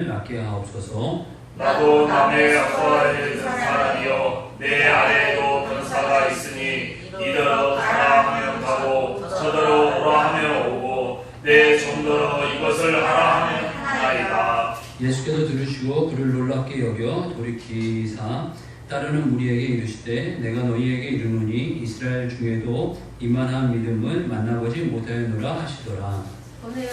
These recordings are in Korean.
낫게 하옵소서. 나도 남의 역사에 있는 사람이요 내 아래에도 권사가 있으니 이더러 가라 하면 가고 저더러 오라 하면 오고 내 종더러 이것을 하라 하면 하나이다. 예수께서 들으시고 그를 놀랍게 여겨 돌이키사 따르는 무리에게 이르시되 내가 너희에게 이르노니 이스라엘 중에도 이만한 믿음을 만나보지 못하였노라 하시더라. 오늘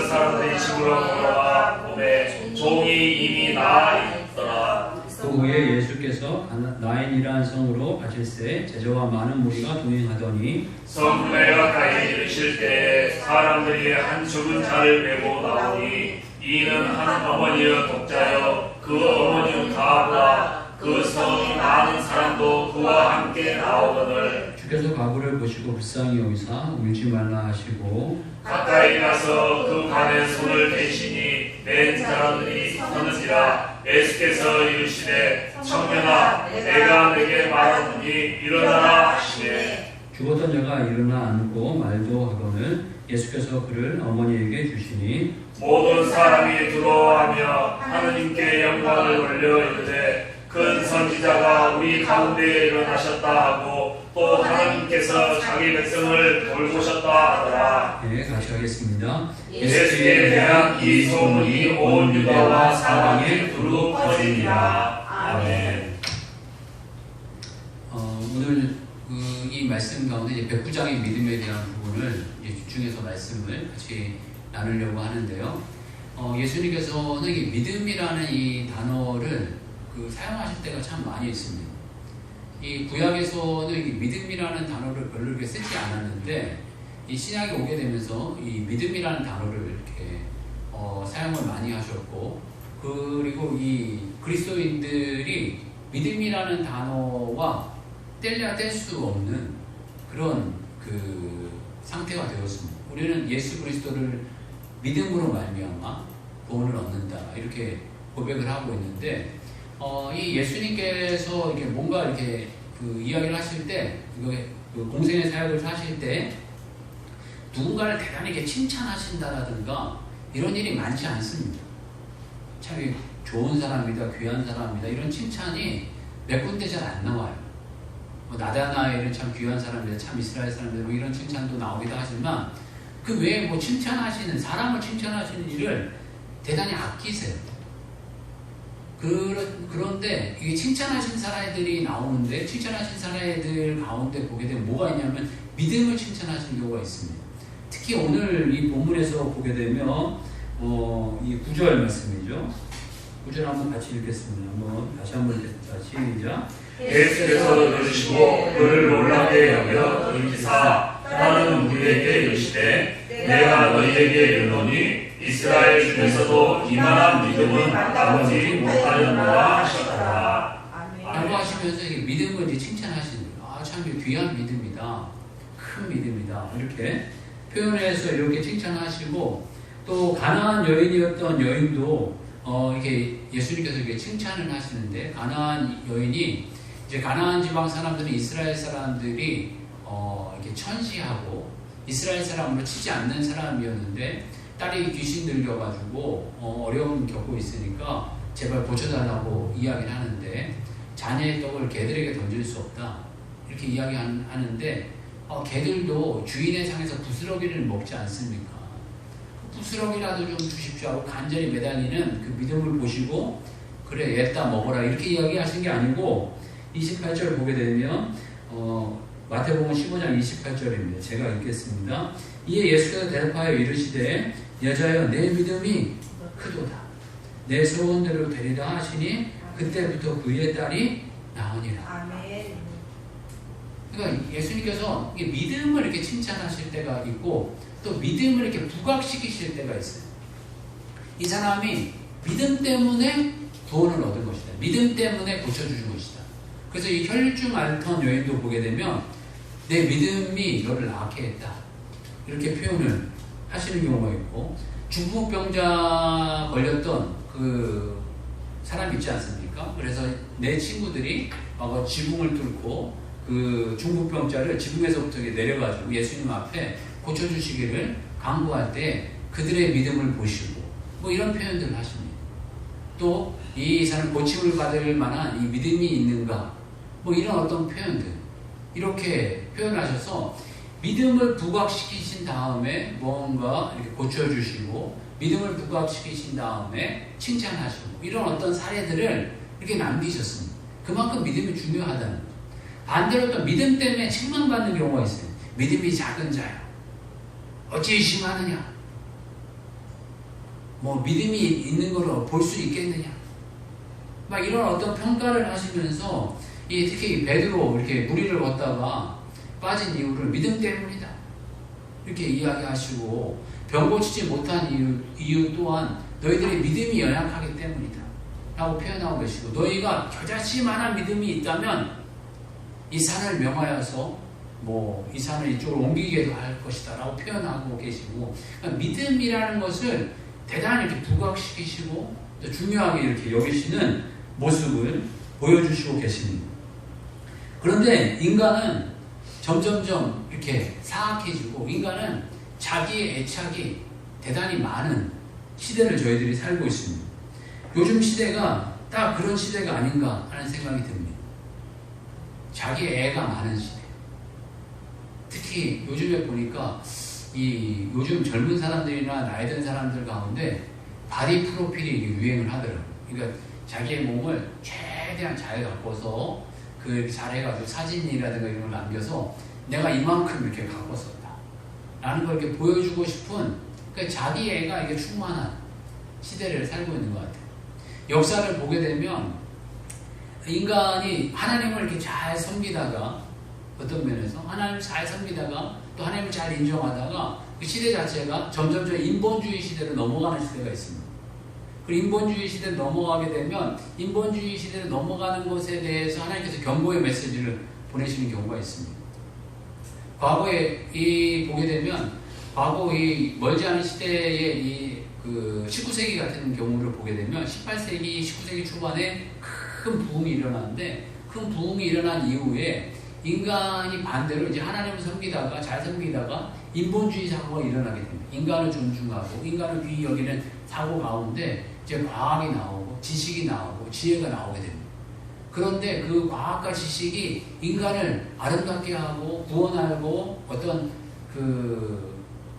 사람들이 집으로 돌아와 보매 종이 이미 나아 있더라. 그 후에 예수께서 나인이라는 성으로 가실새 제자와 많은 무리가 동행하더니 성문에 가까이 이르실 때 사람들이 한 죽은 자를 메고 나오니 이는 한 어머니의 독자여 그 어머니는 가보라. 그 성이 많은 사람도 그와 함께 나오거늘 주께서 가부를 보시고 불쌍히 여기사 울지 말라 하시고 가까이 가서 그 발에 손을 대시니 맨 사람들이 서는지라. 예수께서 이르시되 청년아 내가 네게 말하노니 일어나라 하시되 죽었던 자가 일어나 앉고 말도 하거늘 예수께서 그를 어머니에게 주시니 모든 사람이 두려워하며 하느님께 영광을 돌려 이르되 큰 선지자가 우리 가운데 일어나셨다 하고 또 하나님께서 자기 백성을 돌보셨다 하더라. 네, 같이 하겠습니다. 예수에 대한 이 소문이 온 유다와 사방에 두루 퍼지니라. 아멘. 오늘 이 말씀 가운데 이제 백부장의 믿음에 대한 부분을 이제 집중해서 말씀을 같이 나누려고 하는데요. 예수님께서는 이 믿음이라는 이 단어를 사용하실 때가 참 많이 있습니다. 이 구약에서는 이 믿음이라는 단어를 별로 이렇게 쓰지 않았는데 이 신약에 오게 되면서 이 믿음이라는 단어를 이렇게 사용을 많이 하셨고, 그리고 이 그리스도인들이 믿음이라는 단어와 뗄래야 뗄 수 없는 그런 상태가 되었습니다. 우리는 예수 그리스도를 믿음으로 말미암아 구원을 얻는다 이렇게 고백을 하고 있는데, 이 예수님께서 이렇게 뭔가 이렇게 이야기를 하실 때, 공생의 사역을 하실 때 누군가를 대단히 이렇게 칭찬하신다라든가 이런 일이 많지 않습니다. 참 좋은 사람이다, 귀한 사람이다 이런 칭찬이 몇 군데 잘 안 나와요. 나다나엘은 참 귀한 사람이다, 참 이스라엘 사람이다 뭐 이런 칭찬도 나오기도 하지만 그 외에 칭찬하시는, 사람을 칭찬하시는 일을 대단히 아끼세요. 그런데 이게 칭찬하신 사람들이 나오는데, 칭찬하신 사람들 가운데 보게 되면 뭐가 있냐면 믿음을 칭찬하신 경우가 있습니다. 특히 오늘 이 본문에서 보게 되면 이 9절 말씀이죠. 9절 한번 같이 읽겠습니다. 다시 한번 읽겠습니다. 시작. 예수께서 들으시고 그를 놀랍게 여겨 돌이키사 따르는 무리에게 이르시되 내가 너희에게 이르노니 이스라엘 중에서도 이만한 믿음은 만나보지 못하였노라 하시더라. 라고 하시면서 믿음을 이제 칭찬하시는 거예요. 참 귀한 믿음이다, 큰 믿음이다 이렇게 표현해서 이렇게 칭찬하시고, 또 가나안 여인이었던 여인도 이렇게 예수님께서 이렇게 칭찬을 하시는데, 가나안 여인이 이제 가나안 지방 사람들은 이스라엘 사람들이 이렇게 천시하고 이스라엘 사람으로 치지 않는 사람이었는데 딸이 귀신 들려가지고 어려움 겪고 있으니까 제발 고쳐달라고 이야기를 하는데, 자녀의 떡을 개들에게 던질 수 없다 이렇게 이야기하는데 개들도 주인의 상에서 부스러기를 먹지 않습니까? 부스러기라도 좀 주십시오 하고 간절히 매달리는 그 믿음을 보시고 그래 얘다 먹어라 이렇게 이야기하신 게 아니고, 28절 보게 되면 마태복음 15장 28절입니다. 제가 읽겠습니다. 이에 예수께서 대답하여 이르시되 여자여 내 믿음이 크도다, 내 소원대로 되리라 하시니 그때부터 그의 딸이 나으니라. 아멘. 그러니까 예수님께서 믿음을 이렇게 칭찬하실 때가 있고 또 믿음을 이렇게 부각시키실 때가 있어요. 이 사람이 믿음 때문에 구원을 얻은 것이다, 믿음 때문에 고쳐주신 것이다. 그래서 이 혈중 앓던 여인도 보게 되면 내 믿음이 너를 낫게 했다 이렇게 표현을 하시는 경우가 있고, 중풍병자 걸렸던 그 사람 있지 않습니까? 그래서 내 친구들이 지붕을 뚫고 그 중풍병자를 지붕에서부터 내려가지고 예수님 앞에 고쳐주시기를 간구할 때 그들의 믿음을 보시고 뭐 이런 표현들을 하십니다. 또 이 사람 고침을 받을 만한 이 믿음이 있는가, 뭐 이런 어떤 표현들 이렇게 표현하셔서 믿음을 부각시키신 다음에 뭔가 이렇게 고쳐주시고 믿음을 부각시키신 다음에 칭찬하시고 이런 어떤 사례들을 이렇게 남기셨습니다. 그만큼 믿음이 중요하다는 거죠. 반대로 또 믿음 때문에 책망받는 경우가 있어요. 믿음이 작은 자야, 어찌 의심하느냐, 뭐 믿음이 있는 걸 볼 수 있겠느냐, 막 이런 어떤 평가를 하시면서 특히 베드로 이렇게 무리를 걷다가 빠진 이유를 믿음 때문이다 이렇게 이야기하시고, 병 고치지 못한 이유 또한 너희들의 믿음이 연약하기 때문이다 라고 표현하고 계시고, 너희가 겨자씨만한 믿음이 있다면 이 산을 명하여서 뭐 이 산을 이쪽으로 옮기게도 할 것이다 라고 표현하고 계시고, 그러니까 믿음이라는 것을 대단히 이렇게 부각시키시고 또 중요하게 이렇게 여기시는 모습을 보여주시고 계십니다. 그런데 인간은 점점점 이렇게 사악해지고, 인간은 자기의 애착이 대단히 많은 시대를 저희들이 살고 있습니다. 요즘 시대가 딱 그런 시대가 아닌가 하는 생각이 듭니다. 자기 애가 많은 시대. 특히 요즘에 보니까 요즘 젊은 사람들이나 나이 든 사람들 가운데 바디 프로필이 유행을 하더라고요. 그러니까 자기의 몸을 최대한 잘 가꿔서 잘해가지고 사진이라든가 이런 걸 남겨서 내가 이만큼 이렇게 가꿨었다 라는 걸 이렇게 보여주고 싶은, 그러니까 자기 애가 이게 충만한 시대를 살고 있는 것 같아요. 역사를 보게 되면 인간이 하나님을 이렇게 잘 섬기다가, 어떤 면에서 하나님을 잘 섬기다가 또 하나님을 잘 인정하다가 그 시대 자체가 점점점 인본주의 시대로 넘어가는 시대가 있습니다. 그리고 인본주의 시대로 넘어가게 되면 인본주의 시대로 넘어가는 것에 대해서 하나님께서 경고의 메시지를 보내시는 경우가 있습니다. 과거에 보게 되면 과거 멀지 않은 시대의 그 19세기 같은 경우를 보게 되면 18세기, 19세기 초반에 큰 부흥이 일어났는데, 큰 부흥이 일어난 이후에 인간이 반대로 이제 하나님을 섬기다가 잘 섬기다가 인본주의 사고가 일어나게 됩니다. 인간을 존중하고 인간을 귀히 여기는 사고 가운데 이제 과학이 나오고 지식이 나오고 지혜가 나오게 됩니다. 그런데 그 과학과 지식이 인간을 아름답게 하고 구원하고 어떤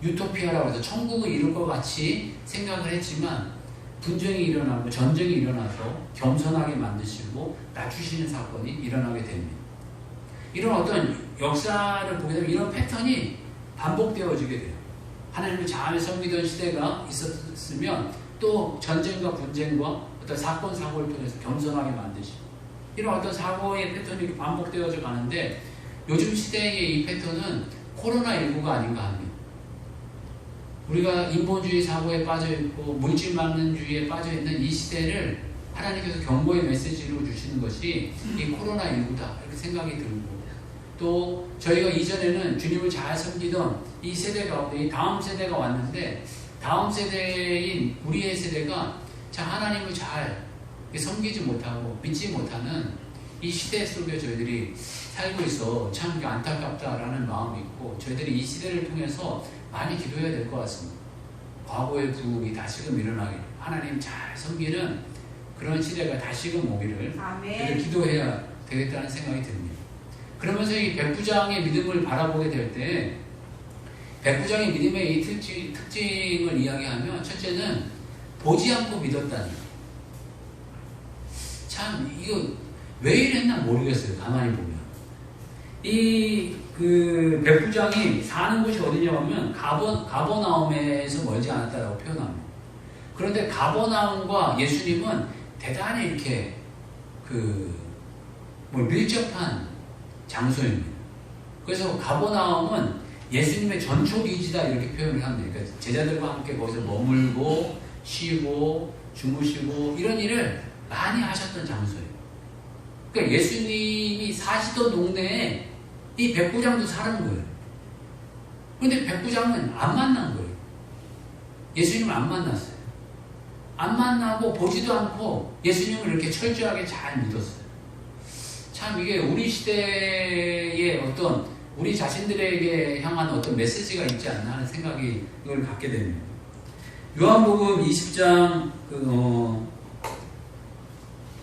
유토피아라고 해서 천국을 이룰 것 같이 생각을 했지만, 분쟁이 일어나고 전쟁이 일어나서 겸손하게 만드시고 낮추시는 사건이 일어나게 됩니다. 이런 어떤 역사를 보게 되면 이런 패턴이 반복되어지게 돼요. 하나님을 잘 섬기던 시대가 있었으면 또 전쟁과 분쟁과 어떤 사건 사고를 통해서 겸손하게 만드시고, 이런 어떤 사고의 패턴이 반복되어져 가는데, 요즘 시대의 이 패턴은 코로나19가 아닌가 합니다. 우리가 인본주의 사고에 빠져있고 물질만능주의에 빠져있는 이 시대를 하나님께서 경고의 메시지로 주시는 것이 이 코로나19다 이렇게 생각이 들고, 또 저희가 이전에는 주님을 잘 섬기던 이 세대 가운데 이 다음 세대가 왔는데, 다음 세대인 우리의 세대가 하나님을 잘 섬기지 못하고 믿지 못하는 이 시대 속에 저희들이 살고 있어 참 안타깝다라는 마음이 있고, 저희들이 이 시대를 통해서 많이 기도해야 될 것 같습니다. 과거의 부흥이 다시금 일어나길, 하나님 잘 섬기는 그런 시대가 다시금 오기를 저희들 기도해야 되겠다는 생각이 듭니다. 그러면서 이 백부장의 믿음을 바라보게 될 때, 백부장의 믿음의 이 특징을 이야기하면, 첫째는 보지 않고 믿었다는 것. 참 이거 왜 이랬나 모르겠어요. 가만히 보면 백부장이 사는 곳이 어디냐고 하면 가버나움에서 멀지 않았다라고 표현합니다. 그런데 가버나움과 예수님은 대단히 이렇게 밀접한 장소입니다. 그래서 가버나움은 예수님의 전초기지다 이렇게 표현을 합니다. 그러니까 제자들과 함께 거기서 머물고 쉬고 주무시고 이런 일을 많이 하셨던 장소예요. 그러니까 예수님이 사시던 동네에 이 백부장도 사는 거예요. 그런데 백부장은 안 만난 거예요. 예수님을 안 만났어요. 안 만나고 보지도 않고 예수님을 이렇게 철저하게 잘 믿었어요. 참 이게 우리 시대의 어떤 우리 자신들에게 향한 어떤 메시지가 있지 않나 하는 생각이 이걸 갖게 됩니다. 요한복음 20장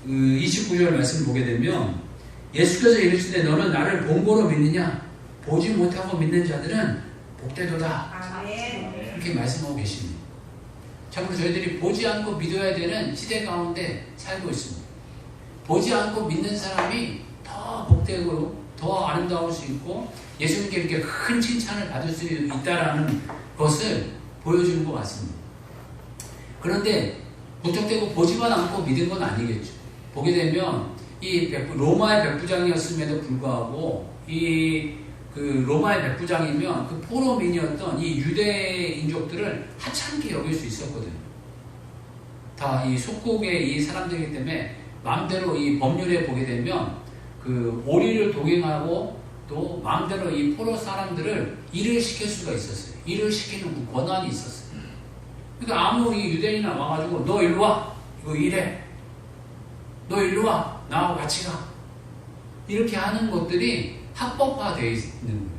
29절 말씀 보게 되면 예수께서 이르시되 너는 나를 본고로 믿느냐? 보지 못하고 믿는 자들은 복되도다. 아멘. 이렇게 말씀하고 계십니다. 참으로 저희들이 보지 않고 믿어야 되는 시대 가운데 살고 있습니다. 보지 않고 믿는 사람이 더 복되고 더 아름다울 수 있고 예수님께 이렇게 큰 칭찬을 받을 수 있다라는 것을 보여주는 것 같습니다. 그런데 무턱대고 보지만 않고 믿은 건 아니겠죠. 보게 되면 이 로마의 백부장이었음에도 불구하고 그 로마의 백부장이면 그 포로민이었던 이 유대인족들을 하찮게 여길 수 있었거든요. 다 이 속국의 이 사람들이기 때문에 마음대로 이 법률에 보게 되면 그 오리를 동행하고 또 마음대로 이 포로 사람들을 일을 시킬 수가 있었어요. 일을 시키는 그 권한이 있었어요. 그러니까 아무 이 유대인이나 와가지고 너 일로 와 이거 일해 너 일로 와 나하고 같이 가 이렇게 하는 것들이 합법화되어 있는 거예요.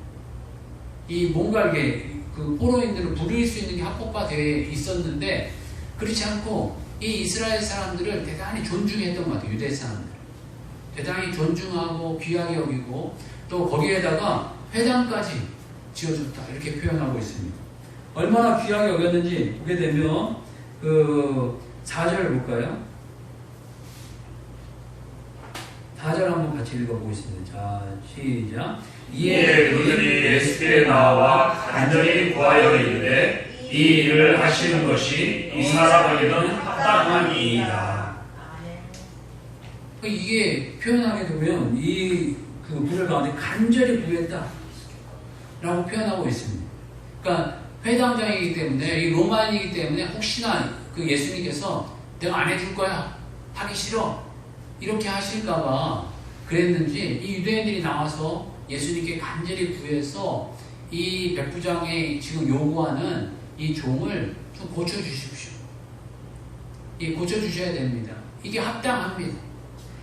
이 뭔가 이게 그 포로인들을 부릴 수 있는 게 합법화되어 있었는데 그렇지 않고 이 이스라엘 사람들을 대단히 존중했던 것 같아요. 유대 사람들 대단히 존중하고 귀하게 여기고 또 거기에다가 회당까지 지어줬다 이렇게 표현하고 있습니다. 얼마나 귀하게 여겼는지 보게 되면 그 4절 볼까요? 4절 한번 같이 읽어보겠습니다. 자, 시작. 이에 그들이 예수께 나와 간절히 구하여 이르되 이 일을 하시는 것이 이 사람에게는 합당하니이다. 이게 표현하게 되면 그 구절 가운데 간절히 구했다 라고 표현하고 있습니다. 그러니까 회당장이기 때문에 이 로마인이기 때문에 혹시나 그 예수님께서 내가 안 해줄 거야 하기 싫어 이렇게 하실까봐 그랬는지 이 유대인들이 나와서 예수님께 간절히 구해서 이 백부장이 지금 요구하는 이 종을 좀 고쳐주십시오. 고쳐주셔야 됩니다. 이게 합당합니다.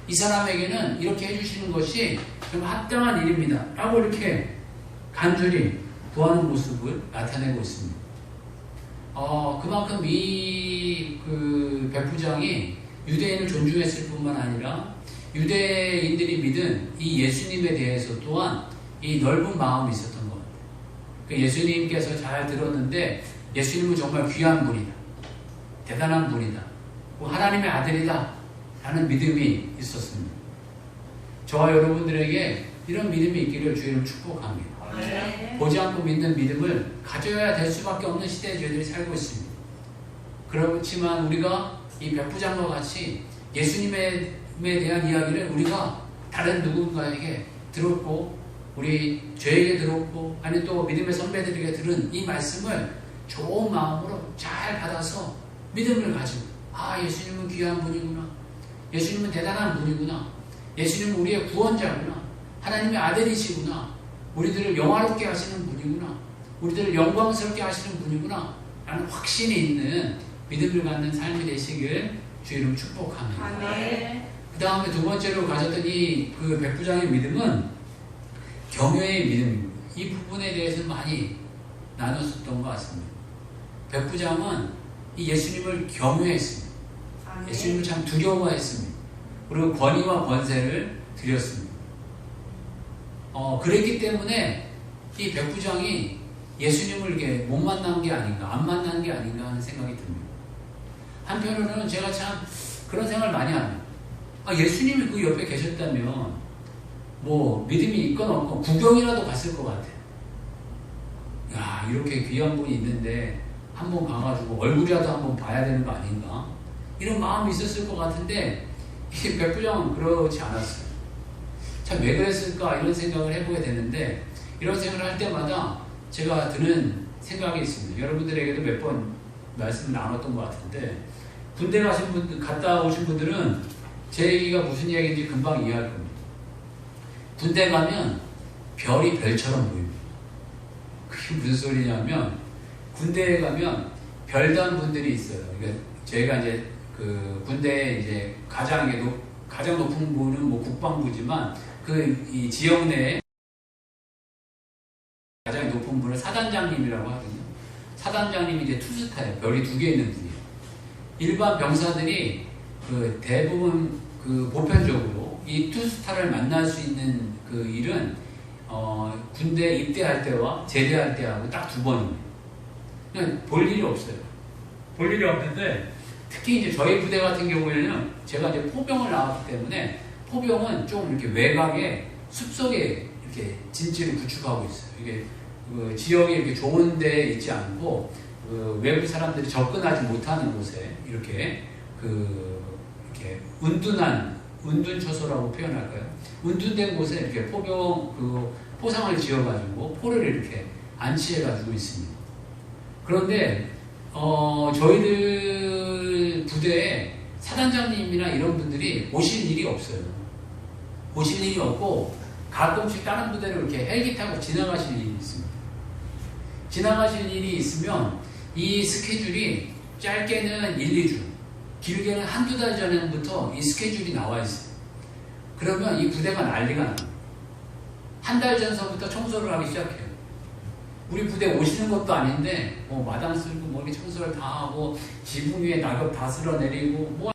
이 사람에게는 이렇게 해주시는 것이 좀 합당한 일입니다. 라고 이렇게 간절히 구하는 모습을 나타내고 있습니다. 그만큼 그 백부장이 유대인을 존중했을 뿐만 아니라 유대인들이 믿은 이 예수님에 대해서 또한 이 넓은 마음이 있었던 것 같아요. 예수님께서 잘 들었는데 예수님은 정말 귀한 분이다. 대단한 분이다. 하나님의 아들이다. 라는 믿음이 있었습니다. 저와 여러분들에게 이런 믿음이 있기를 주의를 축복합니다. 아멘. 보지 않고 믿는 믿음을 가져야 될 수밖에 없는 시대에 저희들이 살고 있습니다. 그렇지만 우리가 이 백부장과 같이 예수님에 대한 이야기를 우리가 다른 누군가에게 들었고 저에게 들었고 아니 또 믿음의 선배들에게 들은 이 말씀을 좋은 마음으로 잘 받아서 믿음을 가지고 예수님은 귀한 분이구나. 예수님은 대단한 분이구나. 예수님은 우리의 구원자구나. 하나님의 아들이시구나. 우리들을 영화롭게 하시는 분이구나. 우리들을 영광스럽게 하시는 분이구나. 라는 확신이 있는 믿음을 갖는 삶이 되시길 주 이름 축복합니다. 아멘. 그 다음에 두 번째로 가졌던 그 백부장의 믿음은 경외의 믿음입니다. 이 부분에 대해서 많이 나눴었던 것 같습니다. 백부장은 이 예수님을 경외했습니다. 아멘. 예수님을 참 두려워했습니다. 그리고 권위와 권세를 드렸습니다. 그랬기 때문에 이 백부장이 예수님을 이렇게 못 만난 게 아닌가, 안 만난 게 아닌가 하는 생각이 듭니다. 한편으로는 제가 참 그런 생각을 많이 합니다. 예수님이 그 옆에 계셨다면 뭐 믿음이 있건 없건 구경이라도 갔을 것 같아요. 야, 이렇게 귀한 분이 있는데 한번 가가지고 얼굴이라도 한번 봐야 되는 거 아닌가? 이런 마음이 있었을 것 같은데 이 백부장은 그렇지 않았어요. 참 왜 그랬을까 이런 생각을 해보게 되는데 이런 생각을 할 때마다 제가 드는 생각이 있습니다. 여러분들에게도 몇 번 말씀을 나눴던 것 같은데 군대 갔다 오신 분들은 제 얘기가 무슨 이야기인지 금방 이해할 겁니다. 군대 가면 별이 별처럼 보입니다. 그게 무슨 소리냐면 군대에 가면 별단 분들이 있어요. 그러니까 저희가 이제 그 군대에 이제 가장 높은 부는 뭐 국방부지만 이 지역 내에 가장 높은 분을 사단장님이라고 하거든요. 사단장님이 이제 투스타예요. 별이 2개 있는 분이에요. 일반 병사들이 그 대부분 그 보편적으로 이 투스타를 만날 수 있는 그 일은 군대 입대할 때와 제대할 때하고 딱 2번입니다. 그냥 볼 일이 없어요. 볼 일이 없는데 특히 이제 저희 부대 같은 경우에는 제가 이제 포병을 나왔기 때문에 포병은 좀 이렇게 외곽에 숲속에 이렇게 진지를 구축하고 있어요. 이게 그 지역이 이렇게 좋은 데 있지 않고 그 외부 사람들이 접근하지 못하는 곳에 이렇게 이렇게 운둔 처소라고 표현할까요? 운둔된 곳에 이렇게 포상을 지어가지고 포를 이렇게 안치해가지고 있습니다. 그런데 저희들 부대에 사단장님이나 이런 분들이 오실 일이 없어요. 오실 일이 없고 가끔씩 다른 부대로 이렇게 헬기 타고 지나가실 일이 있습니다. 지나가실 일이 있으면 이 스케줄이 짧게는 1, 2주, 길게는 1~2달 전부터 이 스케줄이 나와 있어요. 그러면 이 부대가 난리가 납니다. 1달 전서부터 청소를 하기 시작해요. 우리 부대 오시는 것도 아닌데 마당 쓸고 이렇게 청소를 다 하고 지붕 위에 낙엽 다 쓸어내리고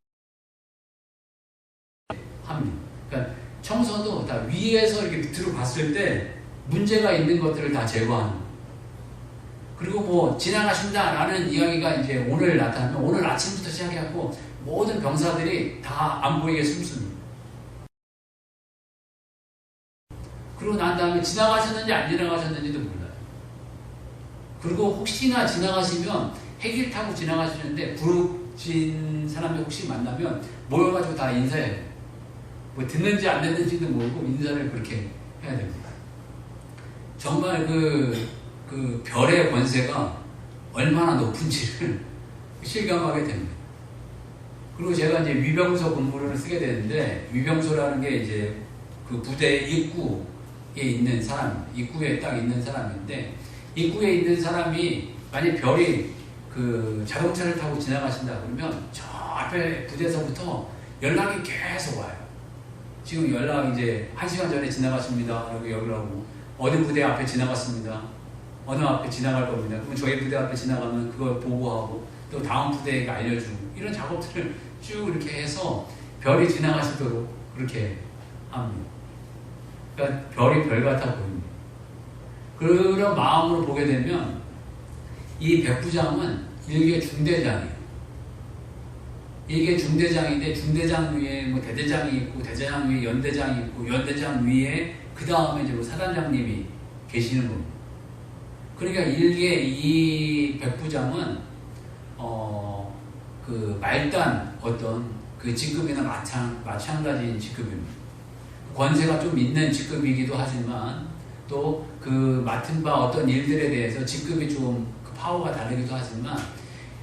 합니다. 그러니까 청소도 다 위에서 이렇게 밑으로 봤을 때 문제가 있는 것들을 다 제거하는 거예요. 그리고 지나가신다라는 이야기가 이제 오늘 나타나면 오늘 아침부터 시작해갖고 모든 병사들이 다 안 보이게 숨습니다. 그리고 난 다음에 지나가셨는지 안 지나가셨는지도 몰라요. 그리고 혹시나 지나가시면 헬기를 타고 지나가시는데 부르신 사람이 혹시 만나면 모여가지고 다 인사해요. 듣는지 안 듣는지도 모르고 인사를 그렇게 해야 됩니다. 정말 그 별의 권세가 얼마나 높은지를 실감하게 됩니다. 그리고 제가 이제 위병소 근무를 쓰게 되는데, 위병소라는 게 이제 그 부대 입구에 있는 사람, 입구에 딱 있는 사람인데, 입구에 있는 사람이 만약 별이 그 자동차를 타고 지나가신다 그러면 저 앞에 부대에서부터 연락이 계속 와요. 지금 연락 이제 1시간 전에 지나가십니다. 그리고 여기라고 어느 부대 앞에 지나갔습니다. 어느 앞에 지나갈 겁니다. 그럼 저희 부대 앞에 지나가면 그걸 보고하고 또 다음 부대에게 알려주고 이런 작업들을 쭉 이렇게 해서 별이 지나가시도록 그렇게 합니다. 그러니까 별이 별 같아 보입니다. 그런 마음으로 보게 되면 이 백부장은 일개 중대장이에요. 일개 중대장인데 중대장 위에 대대장이 있고 대대장 위에 연대장이 있고 연대장 위에 그 다음에 이제 사단장님이 계시는 겁니다. 그러니까 일개 이 백부장은 그 말단 어떤 그 직급이나 마찬가지인 직급입니다. 권세가 좀 있는 직급이기도 하지만 또 그 맡은 바 어떤 일들에 대해서 직급이 좀 그 파워가 다르기도 하지만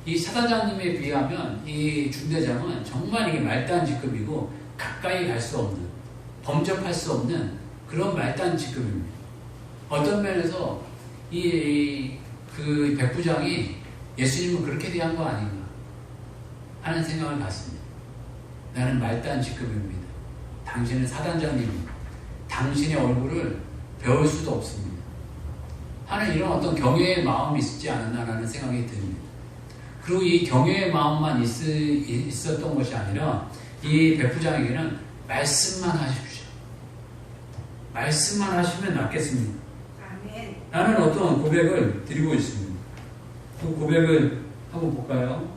이 사단장님에 비하면 이 중대장은 정말 이게 말단 직급이고 가까이 갈 수 없는, 범접할 수 없는 그런 말단 직급입니다. 어떤 면에서 그 백부장이 예수님을 그렇게 대한 거 아닌가 하는 생각을 갖습니다. 나는 말단 직급입니다. 당신은 사단장님입니다. 당신의 얼굴을 배울 수도 없습니다. 하는 이런 어떤 경외의 마음이 있지 않았나라는 생각이 듭니다. 그리고 이 경외의 마음만 있었던 것이 아니라 이 백부장에게는 말씀만 하십시오. 말씀만 하시면 낫겠습니다. 아멘. 라는 어떤 고백을 드리고 있습니다. 그 고백을 한번 볼까요?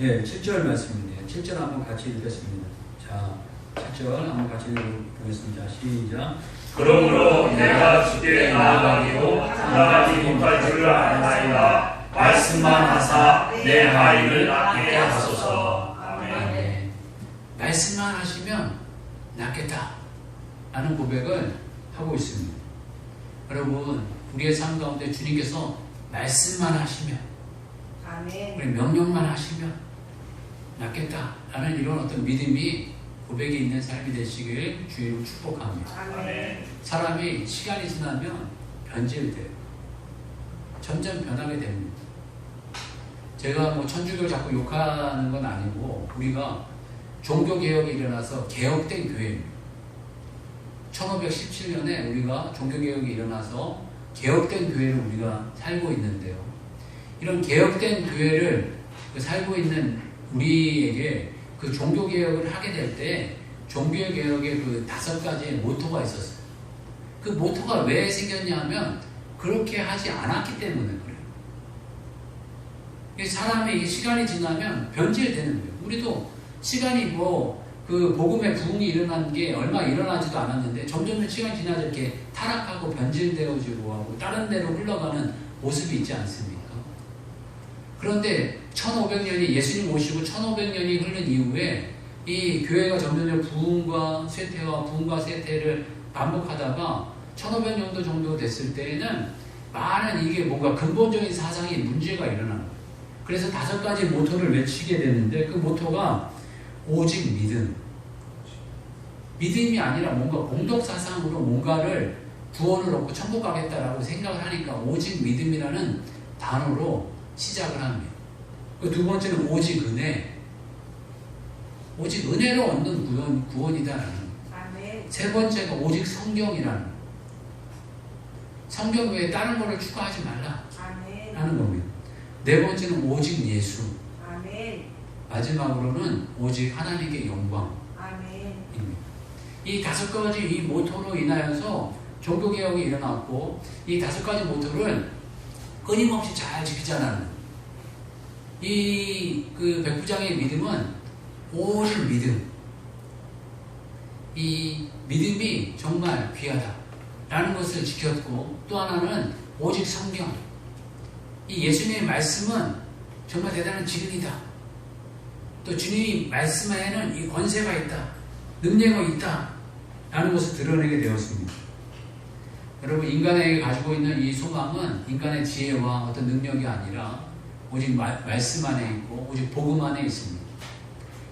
예, 7절 말씀인데요. 7절 한번 같이 읽겠습니다. 자, 7절 한번 같이 읽어보겠습니다. 시작. 그러므로 내가 주께 나아가기도 한 가지 못할 줄을 아나이다. 말씀만 하사 내 아이를 낫게 하소서. 아멘. 말씀만 하시면 낫겠다 라는 고백을 하고 있습니다. 여러분, 우리의 삶 가운데 주님께서 말씀만 하시면, 아멘. 우리 명령만 하시면 낫겠다 라는 이런 어떤 믿음이 고백이 있는 삶이 되시길 주의로 축복합니다. 아멘. 사람이 시간이 지나면 변질돼요. 점점 변하게 됩니다. 제가 천주교를 자꾸 욕하는 건 아니고, 우리가 종교개혁이 일어나서 개혁된 교회입니다. 1517년에 우리가 종교개혁이 일어나서 개혁된 교회를 우리가 살고 있는데요. 이런 개혁된 교회를 살고 있는 우리에게 그 종교개혁을 하게 될 때 종교개혁의 그 5가지의 모토가 있었어요. 그 모토가 왜 생겼냐 하면 그렇게 하지 않았기 때문에 그래요. 사람의 시간이 지나면 변질되는 거예요. 우리도 시간이 그 복음의 부흥이 일어난 게 얼마 일어나지도 않았는데 점점 시간이 지나서 이렇게 타락하고 변질되어지고 하고 다른 데로 흘러가는 모습이 있지 않습니까? 그런데 1500년이 예수님 오시고 1500년이 흐른 이후에 이 교회가 점점 부흥과 쇠퇴를 반복하다가 1500년도 정도 됐을 때에는 많은 이게 뭔가 근본적인 사상의 문제가 일어나는 거예요. 그래서 5가지 모토를 외치게 되는데 그 모토가 오직 믿음. 믿음이 아니라 뭔가 공덕사상으로 뭔가를 구원을 얻고 천국 가겠다라고 생각을 하니까 오직 믿음이라는 단어로 시작을 합니다. 그 2번째는 오직 은혜. 오직 은혜로 얻는 구원이다라는. 아멘. 3번째가 오직 성경이라는. 성경 외에 다른 거를 추가하지 말라. 아멘. 라는 겁니다. 4번째는 오직 예수. 아멘. 마지막으로는 오직 하나님께 영광. 아멘. 이 5가지 이 모토로 인하여서 종교개혁이 일어났고 이 5가지 모토를 끊임없이 잘 지키자는 그 백부장의 믿음은 오직 믿음. 이 믿음이 정말 귀하다라는 것을 지켰고 또 하나는 오직 성경. 이 예수님의 말씀은 정말 대단한 진리다. 또 주님이 말씀에는 이 권세가 있다. 능력이 있다. 라는 것을 드러내게 되었습니다. 여러분 인간에게 가지고 있는 이 소망은 인간의 지혜와 어떤 능력이 아니라 오직 말씀 안에 있고 오직 복음 안에 있습니다.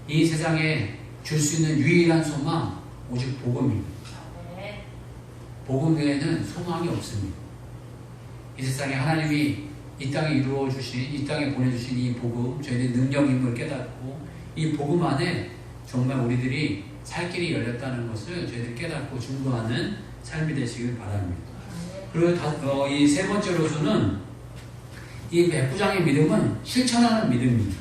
이 세상에 줄 수 있는 유일한 소망 오직 복음입니다. 복음 외에는 소망이 없습니다. 이 세상에 하나님이 이 땅에 이루어 주신, 이 땅에 보내주신 이 복음, 저희들의 능력임을 깨닫고 이 복음 안에 정말 우리들이 살 길이 열렸다는 것을 저희들이 깨닫고 증거하는 삶이 되시길 바랍니다. 그리고 이 3번째로서는 이 백부장의 믿음은 실천하는 믿음입니다.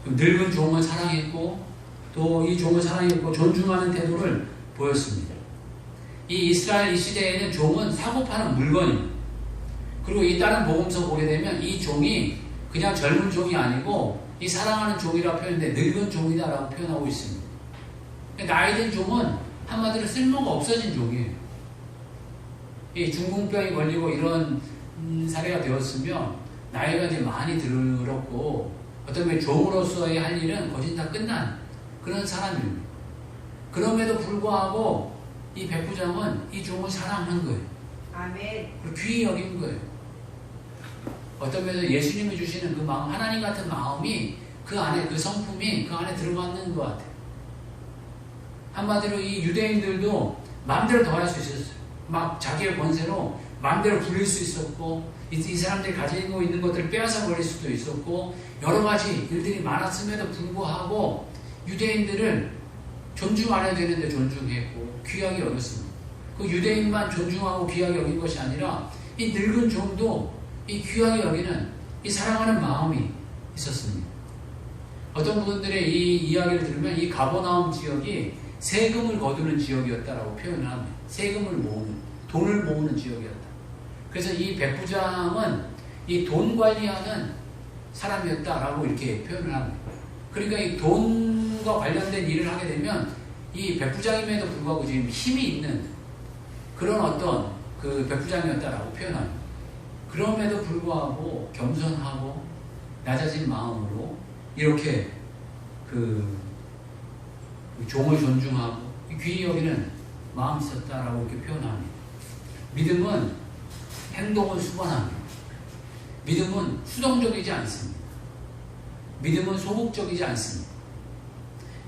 늙은 종을 사랑했고 또 이 종을 사랑했고 존중하는 태도를 보였습니다. 이 이스라엘 이 시대에는 종은 사고 파는 물건입니다. 그리고 이 다른 복음서 보게 되면 이 종이 그냥 젊은 종이 아니고 이 사랑하는 종이라고 표현되는데 늙은 종이다라고 표현하고 있습니다. 나이 든 종은 한마디로 쓸모가 없어진 종이에요. 이 중풍병이 걸리고 이런 사례가 되었으면 나이가 이제 많이 들었고 어떤 면 종으로서의 할 일은 거진 다 끝난 그런 사람입니다. 그럼에도 불구하고 이 백부장은 이 종을 사랑한 거예요. 아멘. 그리고 귀히 여긴 거예요. 어떤 면에서 예수님이 주시는 그 마음, 하나님 같은 마음이 그 안에, 그 성품이 그 안에 들어가는 것 같아요. 한마디로 이 유대인들도 마음대로 더 할 수 있었어요. 막 자기의 권세로 마음대로 부릴 수 있었고, 이 사람들이 가지고 있는 것들을 빼앗아 버릴 수도 있었고, 여러 가지 일들이 많았음에도 불구하고 유대인들을 존중하려야 되는데 존중했고 귀하게 여겼습니다. 그 유대인만 존중하고 귀하게 여긴 것이 아니라 이 늙은 종도 이 귀하게 여기는 이 사랑하는 마음이 있었습니다. 어떤 분들의 이 이야기를 들으면 이 가버나움 지역이 세금을 거두는 지역이었다라고 표현을 합니다. 세금을 모으는, 돈을 모으는 지역이었다. 그래서 이 백부장은 이 돈 관리하는 사람이었다라고 이렇게 표현을 합니다. 그러니까 이 돈과 관련된 일을 하게 되면 이 백부장임에도 불구하고 지금 힘이 있는 그런 어떤 그 백부장이었다라고 표현합니다. 그럼에도 불구하고 겸손하고 낮아진 마음으로 이렇게 그 종을 존중하고 귀히 여기는 마음이 있었다라고 이렇게 표현합니다. 믿음은 행동을 수반합니다. 믿음은 수동적이지 않습니다. 믿음은 소극적이지 않습니다.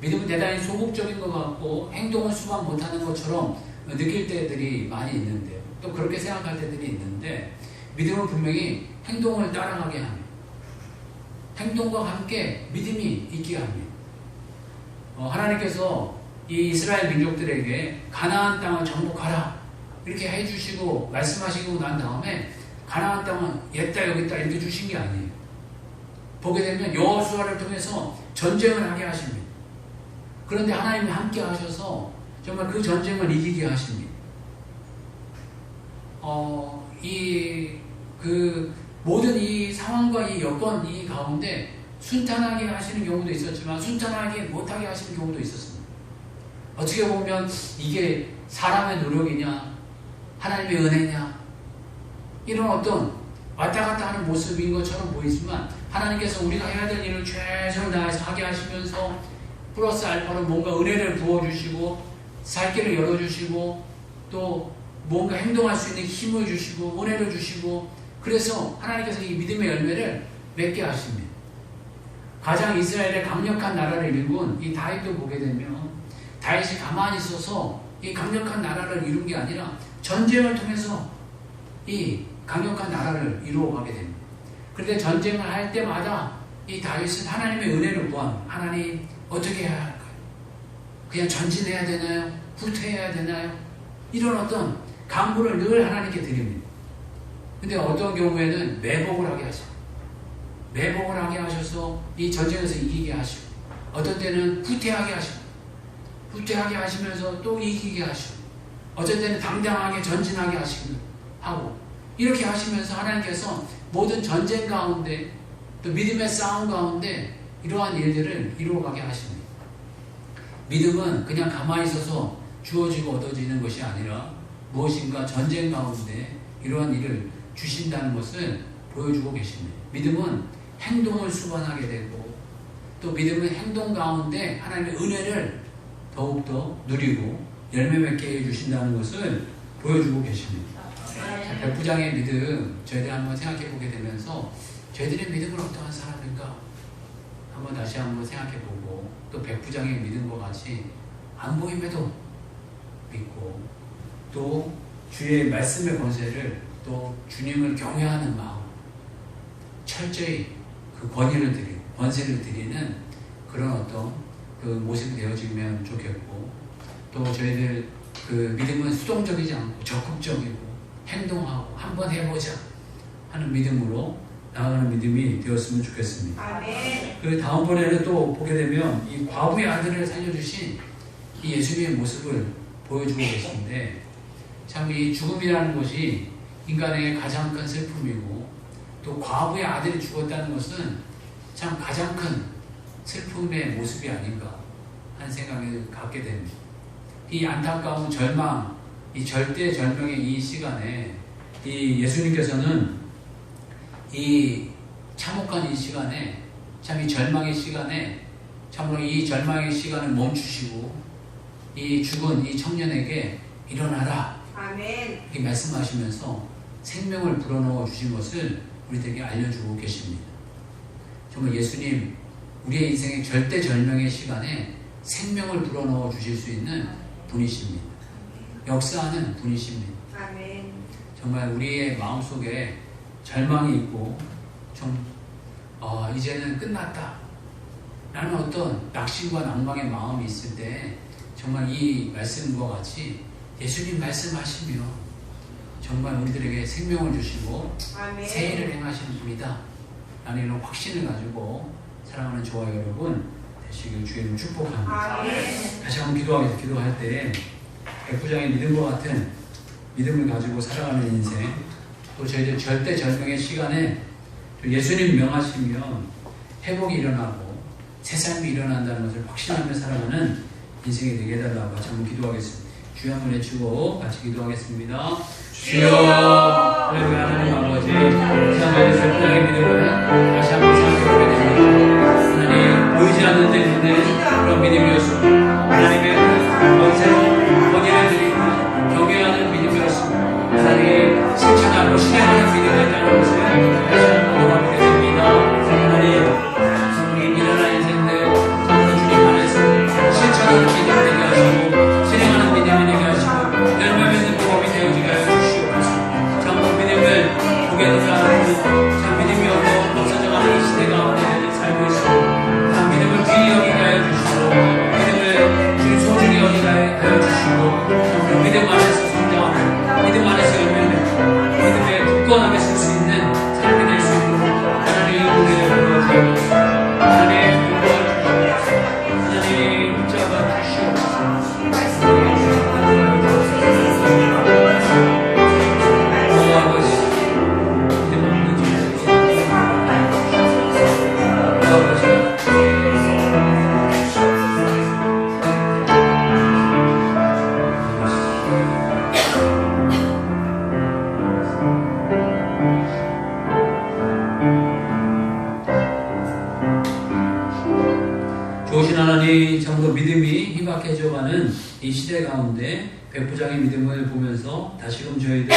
믿음은 대단히 소극적인 것 같고 행동을 수반 못하는 것처럼 느낄 때들이 많이 있는데요. 또 그렇게 생각할 때들이 있는데 믿음은 분명히 행동을 따라가게 합니다. 행동과 함께 믿음이 있게 합니다. 하나님께서 이 이스라엘 민족들에게 가나안 땅을 정복하라 이렇게 해주시고 말씀하시고 난 다음에 가나안 땅은 옛다 여기다 이렇게 주신 게 아니에요. 보게 되면 여호수아를 통해서 전쟁을 하게 하십니다. 그런데 하나님이 함께 하셔서 정말 그 전쟁을 이기게 하십니다. 모든 이 상황과 이 여건 이 가운데 순탄하게 하시는 경우도 있었지만 순탄하게 못하게 하시는 경우도 있었습니다. 어떻게 보면 이게 사람의 노력이냐 하나님의 은혜냐 이런 어떤 왔다 갔다 하는 모습인 것처럼 보이지만 하나님께서 우리가 해야 될 일을 최선을 다해서 하게 하시면서 플러스 알파로 뭔가 은혜를 부어주시고 살 길을 열어주시고 또 뭔가 행동할 수 있는 힘을 주시고 은혜를 주시고 그래서 하나님께서 이 믿음의 열매를 맺게 하십니다. 가장 이스라엘의 강력한 나라를 이룬 이 다윗도 보게 되면 다윗이 가만히 있어서 이 강력한 나라를 이룬 게 아니라 전쟁을 통해서 이 강력한 나라를 이루어가게 됩니다. 그런데 전쟁을 할 때마다 이 다윗은 하나님의 은혜를 구합니다. 하나님 어떻게 해야 할까요? 그냥 전진해야 되나요? 후퇴해야 되나요? 이런 어떤 간구를 늘 하나님께 드립니다. 근데 어떤 경우에는 매복을 하게 하시고 매복을 하게 하셔서 이 전쟁에서 이기게 하시고 어떤 때는 후퇴하게 하시고 후퇴하게 하시면서 또 이기게 하시고 어떤 때는 당당하게 전진하게 하고 이렇게 하시면서 하나님께서 모든 전쟁 가운데 또 믿음의 싸움 가운데 이러한 일들을 이루어가게 하십니다. 믿음은 그냥 가만히 있어서 주어지고 얻어지는 것이 아니라 무엇인가 전쟁 가운데 이러한 일을 주신다는 것을 보여주고 계십니다. 믿음은 행동을 수반하게 되고 또 믿음은 행동 가운데 하나님의 은혜를 더욱더 누리고 열매 맺게 해주신다는 것을 보여주고 계십니다. 자, 백부장의 믿음 저희들이 한번 생각해 보게 되면서 저희들의 믿음은 어떠한 사람인가 한번 다시 한번 생각해 보고 또 백부장의 믿음과 같이 안 보임에도 믿고 또 주의 말씀의 권세를 또 주님을 경외하는 마음 철저히 그 권세를 드리는 그런 어떤 그 모습이 되어지면 좋겠고 또 저희들 그 믿음은 수동적이지 않고 적극적이고 행동하고 한번 해보자 하는 믿음으로 나아가는 믿음이 되었으면 좋겠습니다. 아멘. 그 다음번에는 또 보게 되면 이 과부의 아들을 살려주신 이 예수님의 모습을 보여주고 계신데 참 이 죽음이라는 것이 인간의 가장 큰 슬픔이고 또 과부의 아들이 죽었다는 것은 참 가장 큰 슬픔의 모습이 아닌가 하는 생각을 갖게 됩니다. 이 안타까운 절망, 이 절대절명의 이 시간에 이 예수님께서는 이 참혹한 이 시간에 참 이 절망의 시간에 참으로 이 절망의 시간을 멈추시고 이 죽은 이 청년에게 일어나라 아멘. 이렇게 말씀하시면서 생명을 불어넣어 주신 것을 우리들에게 알려주고 계십니다. 정말 예수님 우리의 인생의 절대절명의 시간에 생명을 불어넣어 주실 수 있는 분이십니다. 역사하는 분이십니다. 아멘. 정말 우리의 마음속에 절망이 있고 좀 이제는 끝났다 라는 어떤 낙심과 낭망의 마음이 있을 때 정말 이 말씀과 같이 예수님 말씀하시며 정말 우리들에게 생명을 주시고 아멘. 새해를 행하시는 분이다 라는 이런 확신을 가지고 사랑하는 저와 여러분 되시길 주의 축복합니다. 아멘. 다시 한번 기도할 때 백부장의 믿음과 같은 믿음을 가지고 살아가는 인생 또 저희들 절대절명의 시간에 예수님 명하시면 회복이 일어나고 새 삶이 일어난다는 것을 확신하며 살아가는 인생이 되게 해달라고 같이 한번 기도하겠습니다. 주여 한번 외치고 같이 기도하겠습니다. 주여 할렐루야. 하나님 아버지 세상의 절대의 믿음을 다시 한번 생각해보게 됩니다. 하나님 의지하는 데 있는 그런 믿음이었습니다. 하나님의 권세로 권위를 드리는 경외하는 믿음이었습니다. 하나님 실천하고 실행하는 믿음이었다는 것을 다시 한번 고백하게 됩니다. 하나님 일어난 인생들 정말 주님 안에서 실천하는 믿음이 되게 하시고 실행하는 믿음이 되게 하시고 열매 맺는 복음이 되어지게 하여 주시옵소서. 정말 믿음을 보게 된다는 참 믿음이 없고 없어져가는 이 시대 가운데 살고 있습니다. 참 믿음을 귀히 여기게 하여 주시고 어려워져가는 이 시대 가운데 백부장의 믿음을 보면서 다시금 저희들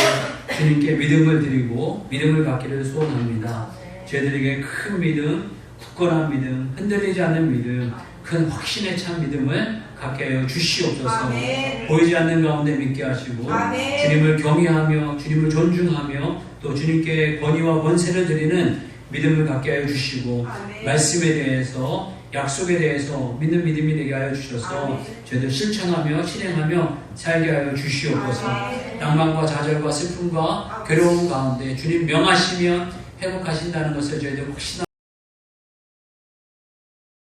주님께 믿음을 드리고 믿음을 갖기를 소원합니다. 저희들에게 큰 믿음, 굳건한 믿음, 흔들리지 않는 믿음, 큰 확신에 찬 믿음을 갖게 하여 주시옵소서. 아멘. 보이지 않는 가운데 믿게 하시고 아멘. 주님을 경외하며 주님을 존중하며 또 주님께 권위와 권세를 드리는 믿음을 갖게 하여 주시고 아멘. 말씀에 대해서 약속에 대해서 믿는 믿음이 되게 하여 주셔서 아멘. 저희들 실천하며 실행하며 살게 하여 주시옵소서. 아멘. 낭만과 좌절과 슬픔과 괴로움 가운데 주님 명하시면 회복하신다는 것을 저희들 혹시나